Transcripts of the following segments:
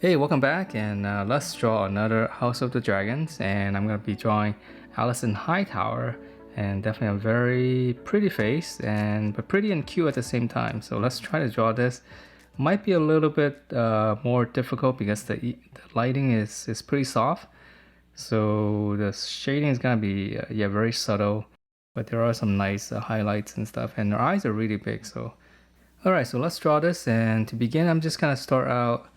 Hey, welcome back, and let's draw another House of the Dragons. And I'm gonna be drawing Alicent Hightower, and definitely a very pretty face, but pretty and cute at the same time. So let's try to draw this. Might be a little bit more difficult because the lighting is pretty soft, so the shading is gonna be yeah, very subtle. But there are some nice highlights and stuff, and their eyes are really big. So all right, so let's draw this. And to begin, I'm just gonna start out.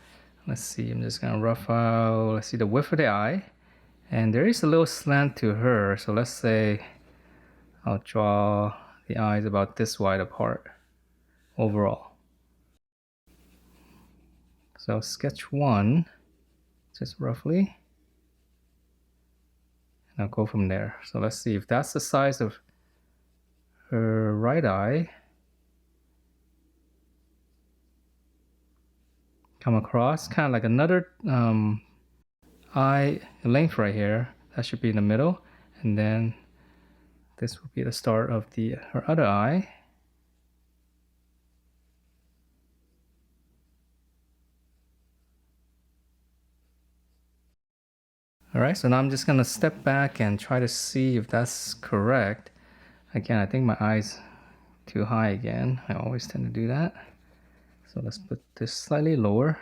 Let's see, I'm just gonna rough out, let's see the width of the eye. And there is a little slant to her. So let's say I'll draw the eyes about this wide apart overall. So sketch one, just roughly. And I'll go from there. So let's see if that's the size of her right eye. Come across, kind of like another eye length right here. That should be in the middle. And then this will be the start of her other eye. All right, so now I'm just gonna step back and try to see if that's correct. Again, I think my eye's too high again. I always tend to do that. So let's put this slightly lower.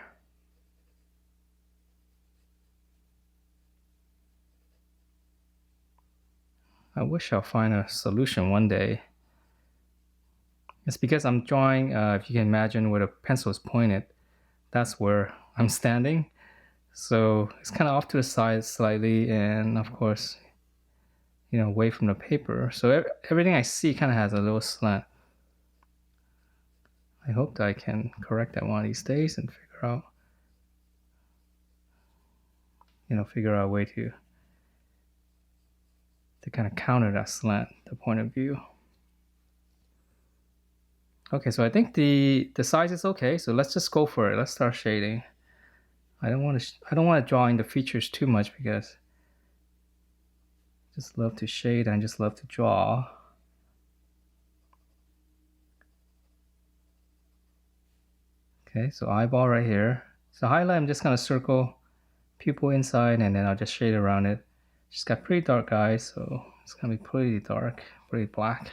I wish I'll find a solution one day. It's because I'm drawing, if you can imagine where the pencil is pointed, that's where I'm standing. So it's kind of off to the side slightly, and of course, away from the paper. So everything I see kind of has a little slant. I hope that I can correct that one of these days and figure out a way to kind of counter that slant, the point of view. Okay, so I think the size is okay. So let's just go for it. Let's start shading. I don't want to draw in the features too much because I just love to shade and just love to draw. Okay, so eyeball right here. So highlight, I'm just gonna circle pupil inside, and then I'll just shade around it. She's got pretty dark eyes, so it's gonna be pretty dark, pretty black.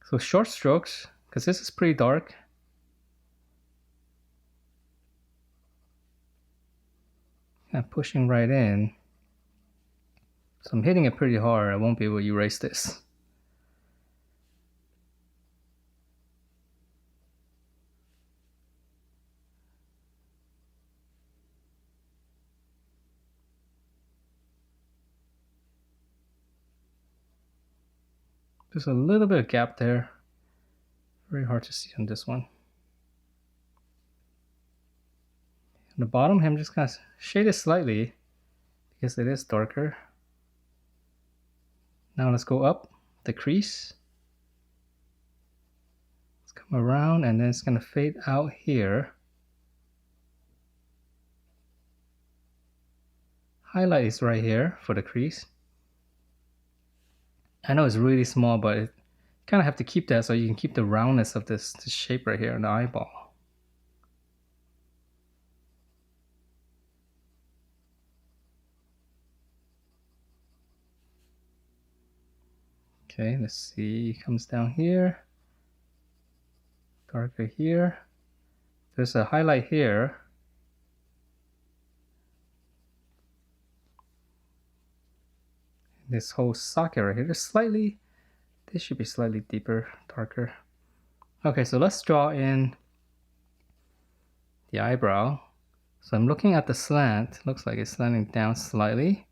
So short strokes, because this is pretty dark. Kind of pushing right in. So I'm hitting it pretty hard. I won't be able to erase this. There's a little bit of gap there. Very hard to see on this one. On the bottom, I'm just gonna shade it slightly because it is darker. Now let's go up the crease. Let's come around, and then it's gonna fade out here. Highlight is right here for the crease. I know it's really small, but you kind of have to keep that so you can keep the roundness of this shape right here in the eyeball. Okay, let's see, it comes down here, darker here. There's a highlight here. This whole socket right here, this should be slightly deeper, darker. Okay, so let's draw in the eyebrow. So I'm looking at the slant. Looks like it's slanting down slightly.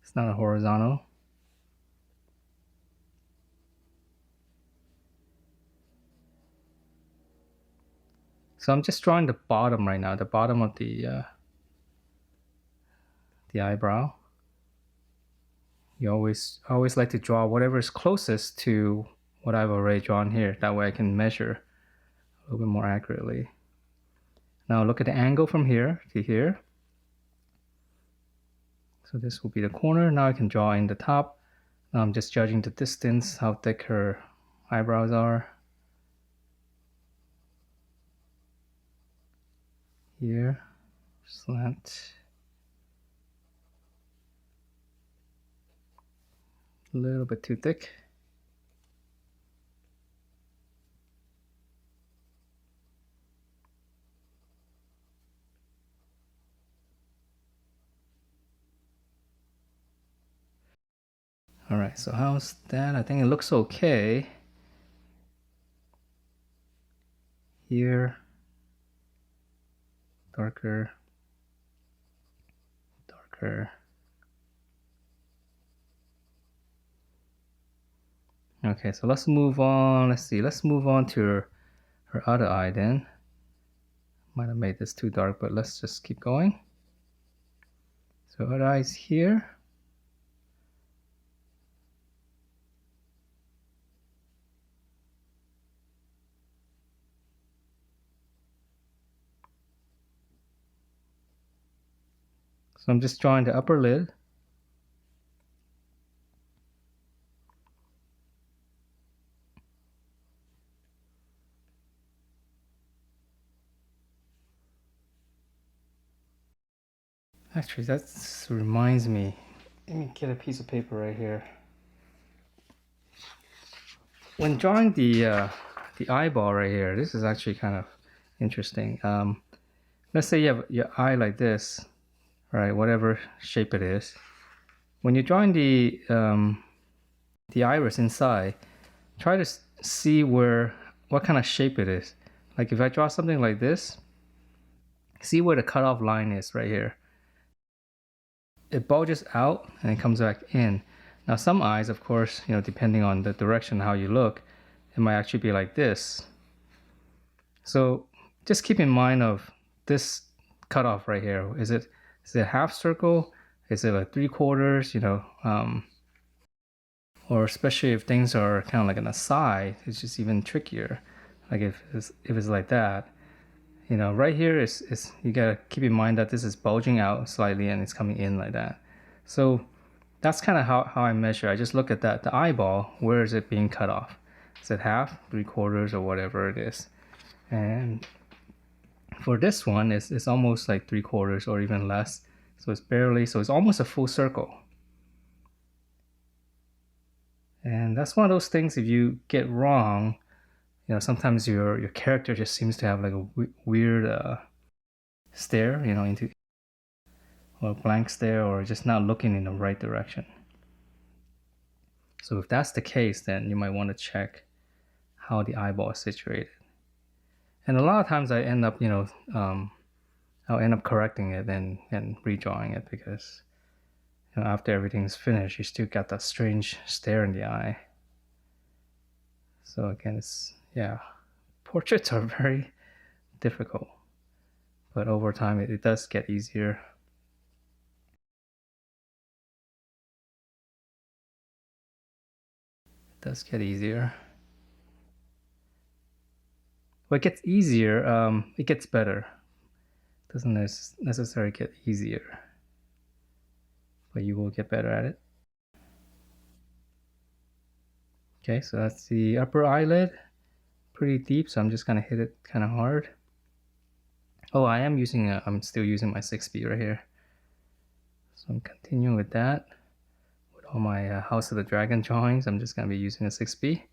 It's not a horizontal. So I'm just drawing the bottom right now, the bottom of the eyebrow. You always like to draw whatever is closest to what I've already drawn here. That way I can measure a little bit more accurately. Now look at the angle from here to here. So this will be the corner. Now I can draw in the top. Now I'm just judging the distance, how thick her eyebrows are. here, slant, a little bit too thick. All right, so how's that? I think it looks okay. Here, darker, darker. Okay, so let's move on. Let's see, let's move on to her other eye then. Might have made this too dark, but let's just keep going. So her eye's here. So I'm just drawing the upper lid. Actually, that reminds me. Let me get a piece of paper right here. When drawing the eyeball right here, this is actually kind of interesting. Let's say you have your eye like this, right? Whatever shape it is. When you're drawing the iris inside, try to see what kind of shape it is. Like if I draw something like this, see where the cutoff line is right here. It bulges out and it comes back in. Now some eyes, of course, depending on the direction how you look, it might actually be like this. So just keep in mind of this cutoff right here. Is it a half circle? Is it like 3/4? Or especially if things are kind of like on the side, it's just even trickier. Like if it's like that, right here is you gotta keep in mind that this is bulging out slightly and it's coming in like that. So that's kind of how I measure. I just look at the eyeball. Where is it being cut off? Is it half, 3/4, or whatever it is? And for this one, it's almost like 3/4 or even less. So it's almost a full circle. And that's one of those things, if you get wrong, sometimes your character just seems to have like a weird stare, into, or blank stare, or just not looking in the right direction. So if that's the case, then you might want to check how the eyeball is situated. And a lot of times I end up, I'll end up correcting it and redrawing it, because after everything's finished, you still got that strange stare in the eye. So again, portraits are very difficult, but over time it does get easier. It does get easier. When it gets easier, it gets better. It doesn't necessarily get easier, but you will get better at it. Okay, so that's the upper eyelid. Pretty deep, so I'm just gonna hit it kind of hard. Oh, I'm still using my 6B right here. So I'm continuing with that. With all my House of the Dragon drawings, I'm just gonna be using a 6B.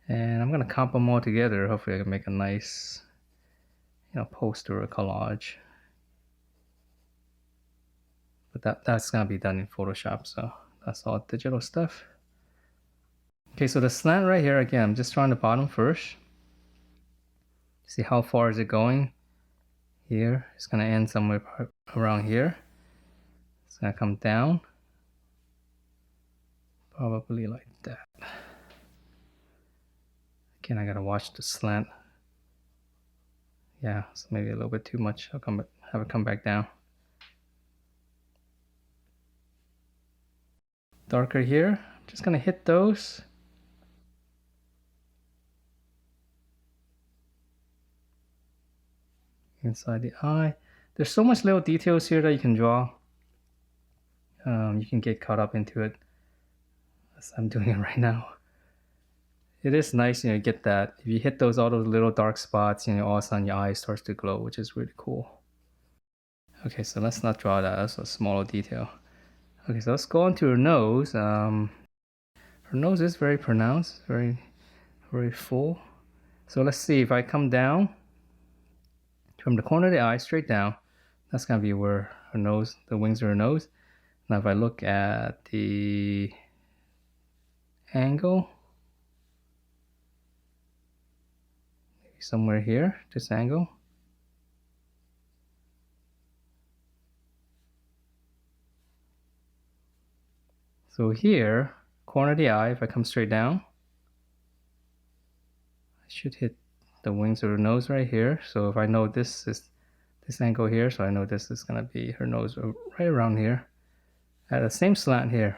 And I'm gonna comp them all together. Hopefully I can make a nice, poster or collage. But that's gonna be done in Photoshop, so that's all digital stuff. Okay, so the slant right here, again, I'm just drawing the bottom first. See how far is it going? Here, it's gonna end somewhere around here. It's gonna come down, probably like that. Again, I gotta watch the slant. Yeah, so maybe a little bit too much. I'll have it come back down. Darker here. I'm just gonna hit those. Inside the eye. There's so much little details here that you can draw. You can get caught up into it, as I'm doing it right now. It is nice, get that. If you hit all those little dark spots, all of a sudden your eye starts to glow, which is really cool. Okay, so let's not draw that. That's a smaller detail. Okay, so let's go on to her nose. Her nose is very pronounced, very, very full. So let's see if I come down from the corner of the eye straight down. That's gonna be where her nose, the wings of her nose. Now if I look at the angle, maybe somewhere here, this angle. So here, corner of the eye, if I come straight down, I should hit the wings of her nose right here. So if I know this is this angle here, so I know this is gonna be her nose right around here at the same slant here.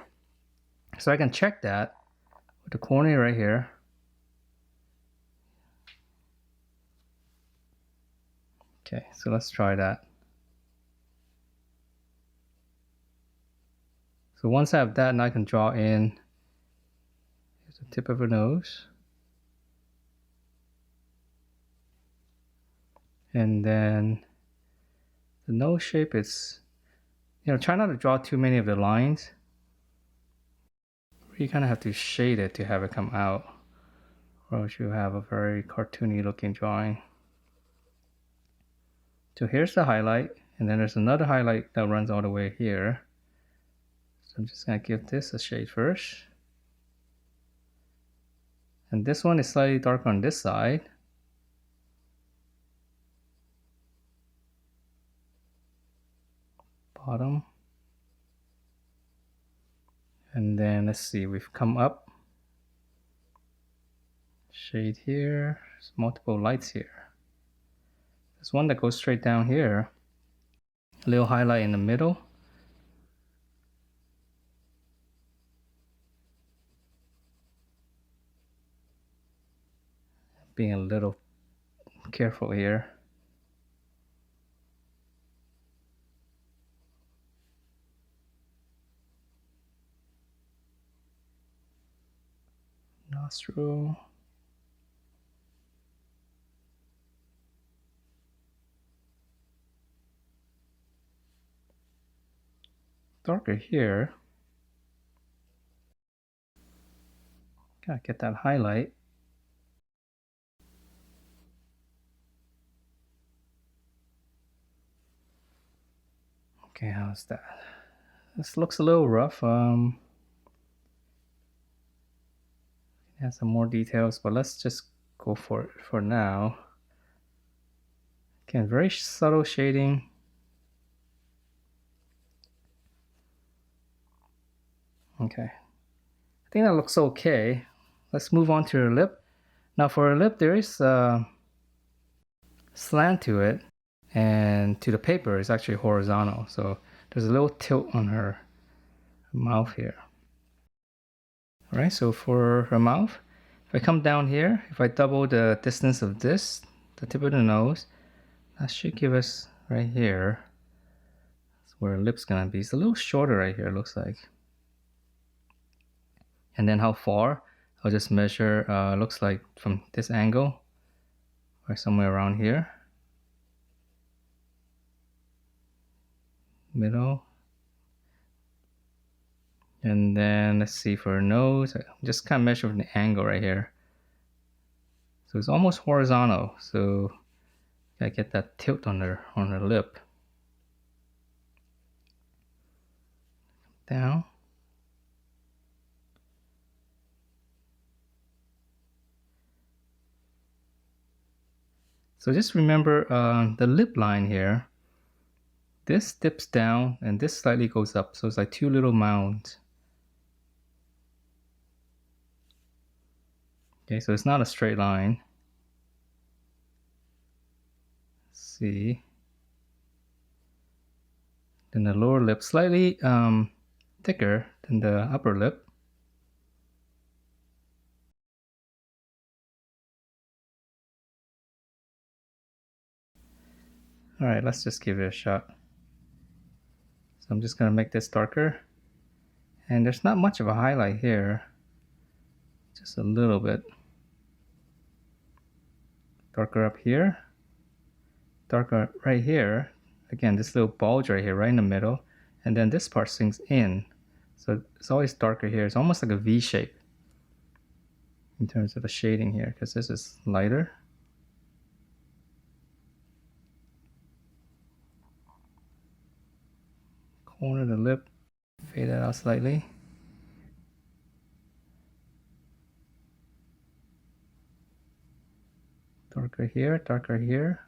So I can check that with the cornea right here. Okay, so let's try that. So once I have that, now I can draw in the tip of her nose. And then the nose shape is, try not to draw too many of the lines. You kind of have to shade it to have it come out, or else you have a very cartoony looking drawing. So here's the highlight, and then there's another highlight that runs all the way here. So I'm just gonna give this a shade first. And this one is slightly darker on this side. Bottom. And then let's see, we've come up. Shade here, there's multiple lights here. There's one that goes straight down here. A little highlight in the middle. Being a little careful here. Nostril. Darker here. Gotta get that highlight. Okay, how's that? This looks a little rough. Add some more details, but let's just go for it for now. Again, very subtle shading. Okay, I think that looks okay. Let's move on to her lip. Now for her lip, there is a slant to it, and to the paper is actually horizontal. So there's a little tilt on her mouth here. All right, so for her mouth, if I come down here, if I double the distance of this, the tip of the nose, that should give us right here. That's where her lip's gonna be. It's a little shorter right here, it looks like. And then how far? I'll just measure, looks like from this angle, or somewhere around here. Middle. And then let's see for her nose, just kind of measure from the angle right here. So it's almost horizontal, so I get that tilt on her lip. Down. So just remember the lip line here. This dips down and this slightly goes up, so it's like two little mounds. Okay, so it's not a straight line. Let's see. Then the lower lip slightly thicker than the upper lip. All right, let's just give it a shot. So I'm just gonna make this darker. And there's not much of a highlight here, just a little bit. Darker up here, darker right here. again, this little bulge right here, right in the middle, and then this part sinks in. So it's always darker here. It's almost like a V shape in terms of the shading here, because this is lighter. Corner of the lip, fade that out slightly. Darker here, darker here.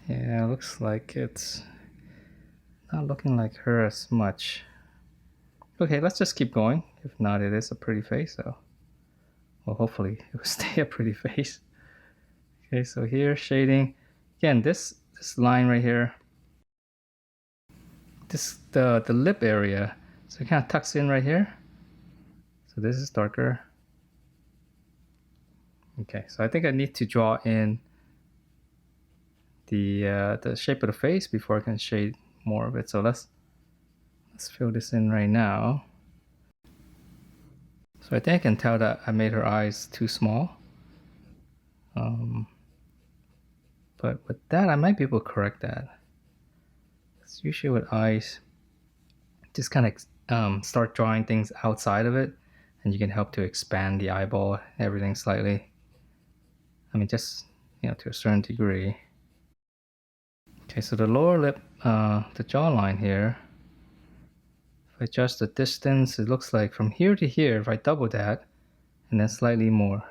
Yeah, looks like it's not looking like her as much. Okay, let's just keep going. If not, it is a pretty face, so well, hopefully it will stay a pretty face. Okay, so here shading. Again, this line right here, this the lip area, so it kind of tucks in right here. So this is darker. Okay, so I think I need to draw in the shape of the face before I can shade more of it. So let's fill this in right now. So I think I can tell that I made her eyes too small. But with that, I might be able to correct that. It's usually with eyes, just kind of start drawing things outside of it, and you can help to expand the eyeball, everything slightly. I mean, just, you know, to a certain degree. Okay, so the lower lip, the jawline here, if I adjust the distance, it looks like from here to here, if I double that, and then slightly more.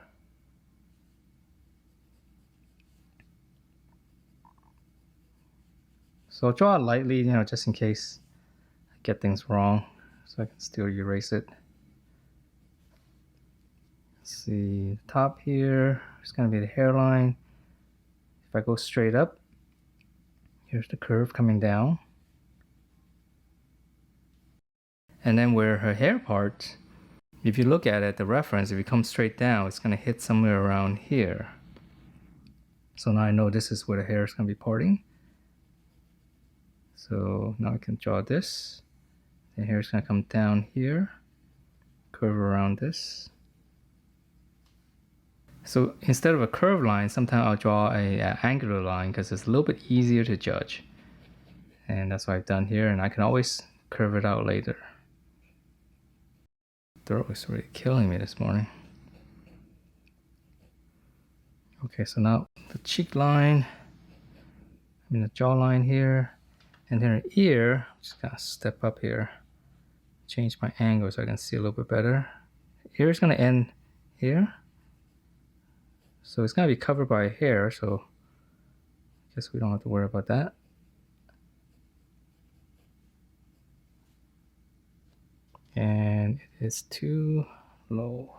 So I'll draw it lightly, you know, just in case I get things wrong, so I can still erase it. Let's see, the top here is going to be the hairline. If I go straight up, here's the curve coming down. And then where her hair part, if you look at it, the reference, if you come straight down, it's going to hit somewhere around here. So now I know this is where the hair is going to be parting. So now I can draw this. The hair is going to come down here, curve around this. So instead of a curved line, sometimes I'll draw a angular line because it's a little bit easier to judge. And that's what I've done here, and I can always curve it out later. Throat is really killing me this morning. Okay, so now the cheek line, I mean the jawline here, and then her ear, just gotta step up here, change my angle so I can see a little bit better. Ear is gonna end here, so it's gonna be covered by hair, so I guess we don't have to worry about that. And it is too low.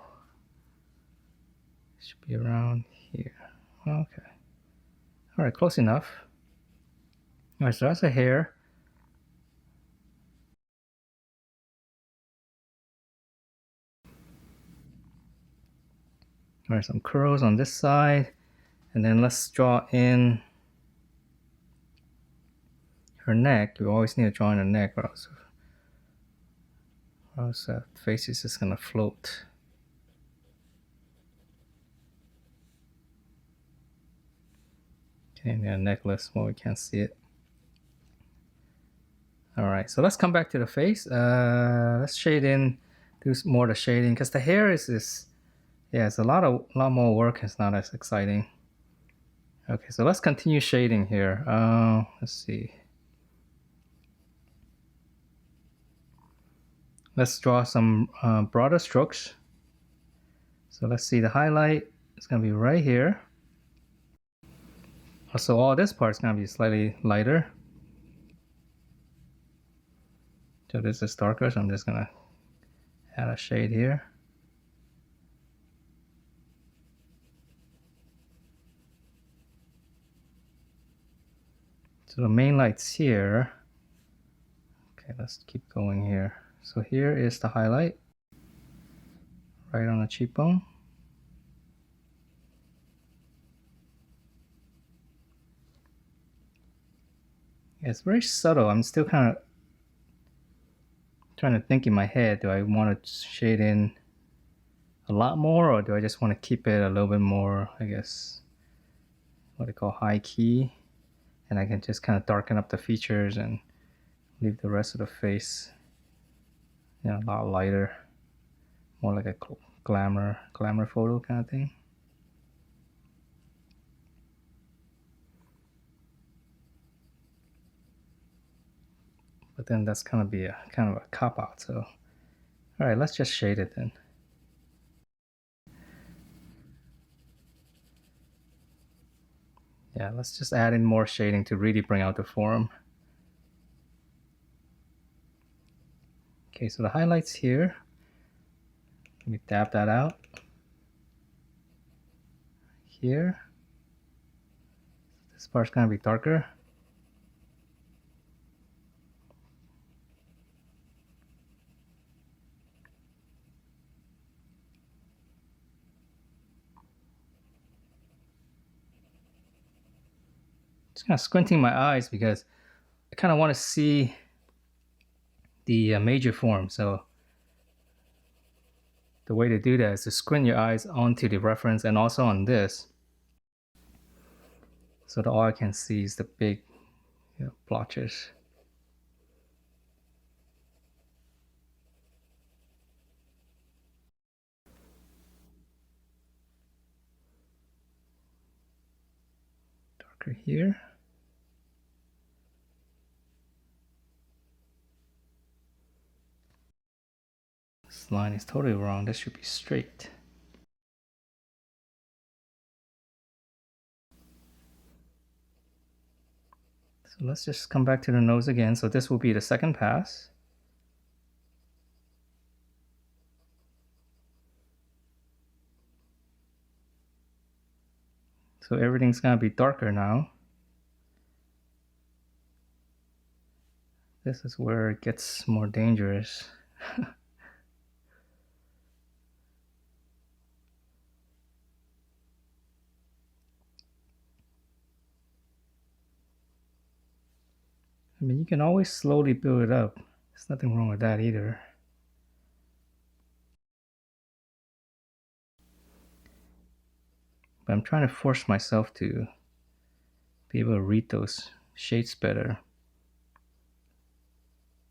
It should be around here. Okay. All right, close enough. All right, so that's a hair. All right, some curls on this side, and then let's draw in her neck. You always need to draw in her neck, or else the face is just gonna float. Okay, and the necklace, well, we can't see it. All right, so let's come back to the face. Let's shade in, do more of the shading, because the hair is yeah, it's a lot more work. It's not as exciting. Okay, so let's continue shading here. Let's see. Let's draw some broader strokes. So let's see, the highlight is gonna be right here. So all this part is gonna be slightly lighter. So this is darker, so I'm just gonna add a shade here. So the main light's here. Okay, let's keep going here. So here is the highlight, right on the cheekbone. Yeah, it's very subtle. I'm still kind of trying to think in my head, do I want to shade in a lot more, or do I just want to keep it a little bit more, I guess, what they call high key, and I can just kind of darken up the features and leave the rest of the face, you know, a lot lighter, more like a glamour photo kind of thing. But then that's gonna be a kind of a cop out. So, all right, let's just shade it then. Yeah, let's just add in more shading to really bring out the form. Okay, so the highlights here, let me dab that out. Here, this part's gonna be darker. Just kind of squinting my eyes because I kind of want to see the major form. So the way to do that is to squint your eyes onto the reference and also on this, so that all I can see is the big, you know, blotches. Darker here. This line is totally wrong. This should be straight. So let's just come back to the nose again. So this will be the second pass. So everything's gonna be darker now. This is where it gets more dangerous. I mean, you can always slowly build it up. There's nothing wrong with that either. But I'm trying to force myself to be able to read those shades better.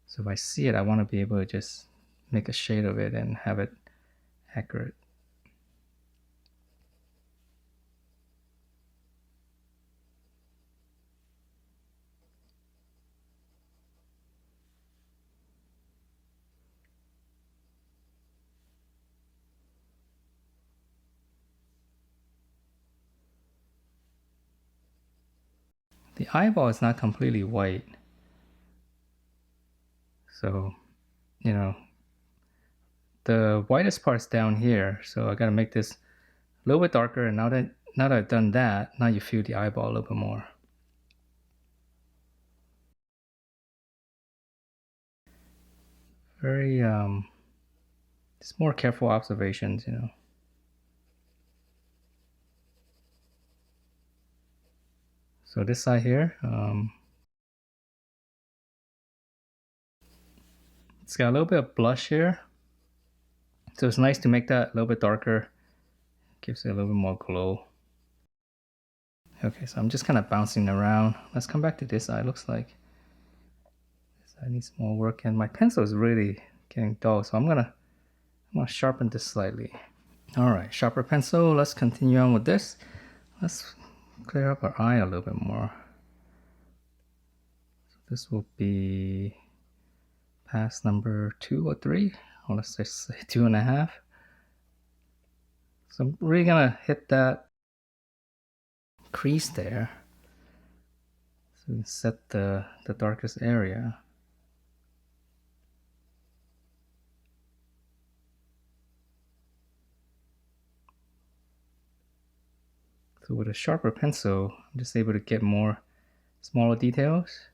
So if I see it, I want to be able to just make a shade of it and have it accurate. The eyeball is not completely white. So, you know, the whitest part's down here. So I gotta make this a little bit darker. And now that I've done that, now you feel the eyeball a little bit more. Very, just more careful observations, you know. So this side here, it's got a little bit of blush here. So it's nice to make that a little bit darker. Gives it a little bit more glow. Okay, so I'm just kind of bouncing around. Let's come back to this side. Looks like this side needs more work, and my pencil is really getting dull. So I'm gonna sharpen this slightly. All right, sharper pencil. Let's continue on with this. Let's clear up our eye a little bit more. So this will be pass number 2 or 3, or let's just say 2.5. So I'm really gonna hit that crease there. So we can set the darkest area. So with a sharper pencil, I'm just able to get more smaller details.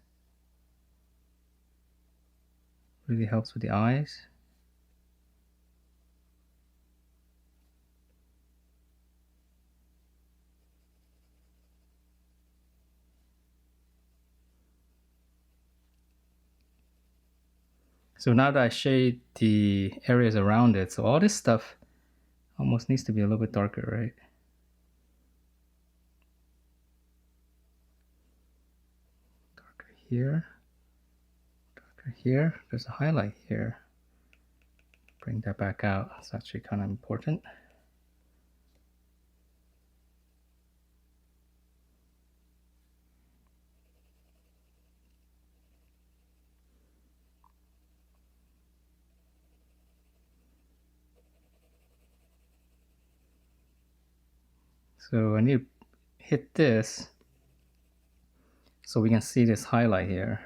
Really helps with the eyes. So now that I shade the areas around it, so all this stuff Almost needs to be a little bit darker, right? Darker here. Darker here. There's a highlight here. Bring that back out. It's actually kind of important. So I need to hit this so we can see this highlight here.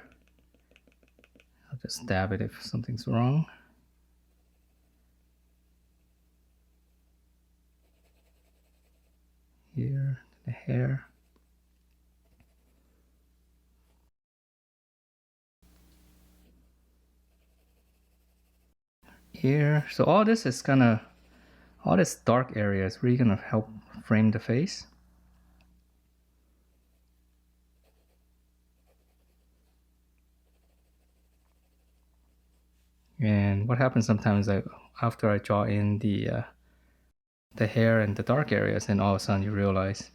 I'll just dab it if something's wrong. Here, the hair. Here. So all this is all this dark area is really gonna help frame the face. And what happens sometimes is after I draw in the hair and the dark areas, and all of a sudden you realize,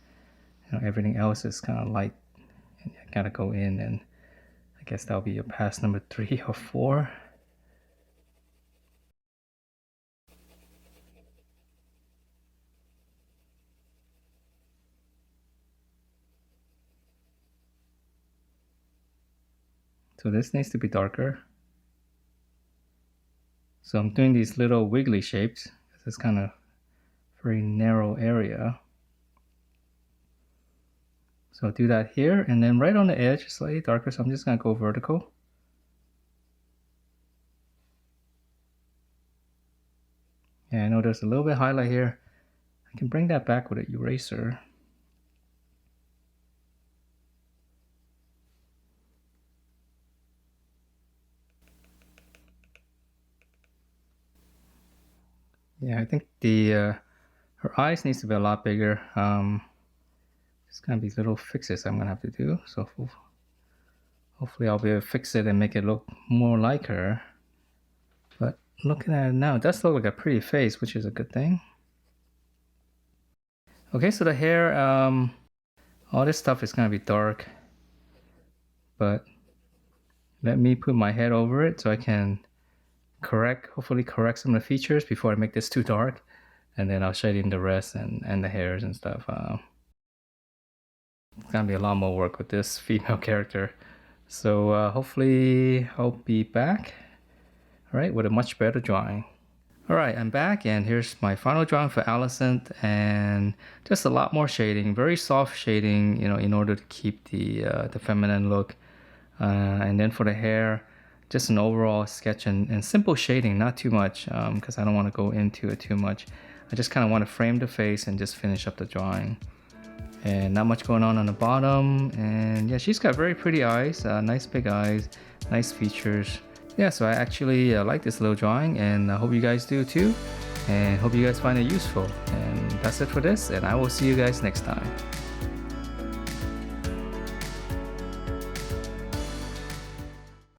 everything else is kind of light, and you gotta go in, and I guess that'll be your pass number 3 or 4. So this needs to be darker. So I'm doing these little wiggly shapes. This is kind of very narrow area. So I'll do that here, and then right on the edge, slightly darker, so I'm just gonna go vertical. And I know there's a little bit highlight here. I can bring that back with an eraser. Yeah, I think her eyes needs to be a lot bigger. There's gonna be little fixes I'm gonna have to do. So hopefully I'll be able to fix it and make it look more like her. But looking at it now, it does look like a pretty face, which is a good thing. Okay, so the hair, all this stuff is gonna be dark, but let me put my head over it so I can hopefully correct some of the features before I make this too dark, and then I'll shade in the rest and the hairs and stuff. It's gonna be a lot more work with this female character, so hopefully I'll be back, all right, with a much better drawing. All right, I'm back, and here's my final drawing for Alicent, and just a lot more shading, very soft shading, in order to keep the feminine look, and then for the hair, just an overall sketch and simple shading, not too much, because I don't want to go into it too much. I just kind of want to frame the face and just finish up the drawing. And not much going on the bottom, and yeah, she's got very pretty eyes, nice big eyes, nice features. Yeah, so I actually like this little drawing, and I hope you guys do too, and hope you guys find it useful. And that's it for this, and I will see you guys next time.